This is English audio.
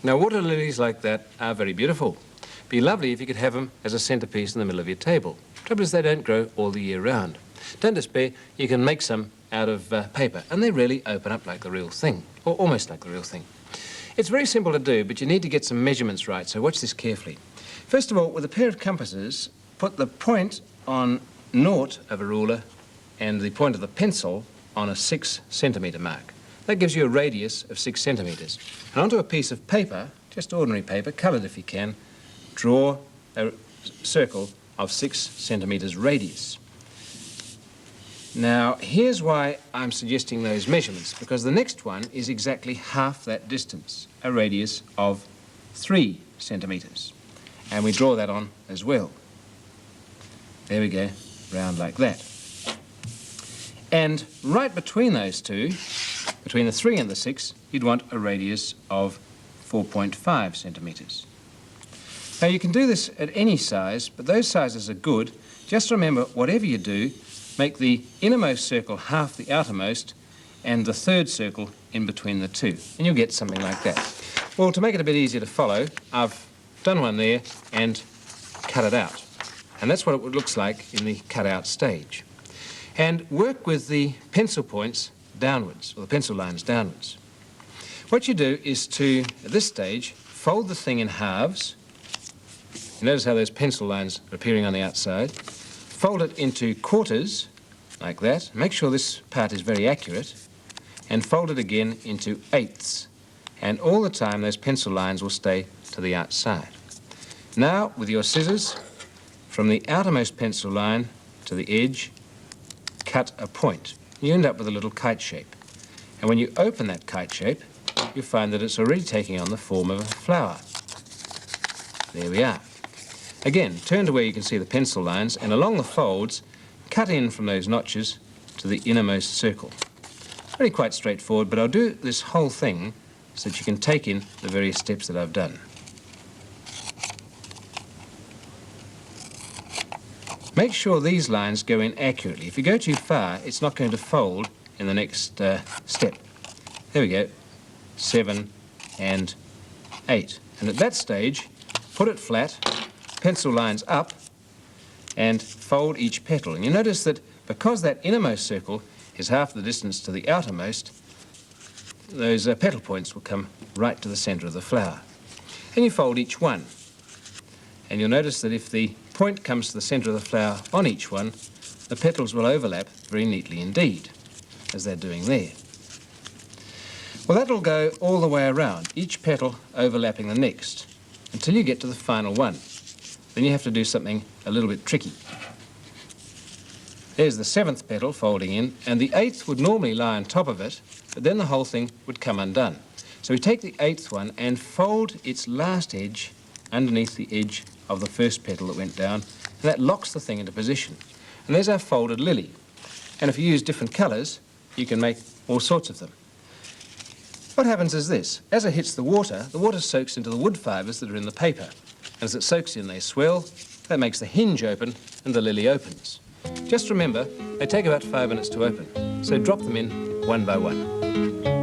Now, water lilies like that are very beautiful. Be lovely if you could have them as a centrepiece in the middle of your table. Trouble is they don't grow all the year round. Don't despair, you can make some out of paper, and they really open up like the real thing, or almost like the real thing. It's very simple to do, but you need to get some measurements right, so watch this carefully. First of all, with a pair of compasses, put the point on naught of a ruler and the point of the pencil on a 6 centimetre mark. That gives you a radius of 6 centimetres. And onto a piece of paper, just ordinary paper, coloured if you can, draw a circle of 6 centimetres radius. Now, here's why I'm suggesting those measurements, because the next one is exactly half that distance, a radius of 3 centimetres. And we draw that on as well. There we go, round like that. And right between those two, between the 3 and the 6, you'd want a radius of 4.5 centimetres. Now, you can do this at any size, but those sizes are good. Just remember, whatever you do, make the innermost circle half the outermost and the third circle in between the two, and you'll get something like that. Well, to make it a bit easier to follow, I've done one there and cut it out. And that's what it looks like in the cut-out stage. And work with the pencil points downwards, or the pencil lines downwards. What you do is to, at this stage, fold the thing in halves. You notice how those pencil lines are appearing on the outside. Fold it into quarters, like that. Make sure this part is very accurate. And fold it again into eighths. And all the time, those pencil lines will stay to the outside. Now, with your scissors, from the outermost pencil line to the edge, cut a point. You end up with a little kite shape. And when you open that kite shape, you find that it's already taking on the form of a flower. There we are. Again, turn to where you can see the pencil lines, and along the folds, cut in from those notches to the innermost circle. Really quite straightforward, but I'll do this whole thing so that you can take in the various steps that I've done. Make sure these lines go in accurately. If you go too far, it's not going to fold in the next step. There we go, 7 and 8. And at that stage, put it flat, pencil lines up, and fold each petal. And you notice that because that innermost circle is half the distance to the outermost, those petal points will come right to the centre of the flower. And you fold each one. And you'll notice that if the point comes to the centre of the flower on each one, the petals will overlap very neatly indeed, as they're doing there. Well, that'll go all the way around, each petal overlapping the next, until you get to the final one. Then you have to do something a little bit tricky. There's the 7th petal folding in, and the 8th would normally lie on top of it, but then the whole thing would come undone. So we take the 8th one and fold its last edge underneath the edge of the first petal that went down, and that locks the thing into position. And there's our folded lily. And if you use different colours, you can make all sorts of them. What happens is this. As it hits the water soaks into the wood fibres that are in the paper. And as it soaks in, they swell. That makes the hinge open, and the lily opens. Just remember, they take about 5 minutes to open, so drop them in one by one.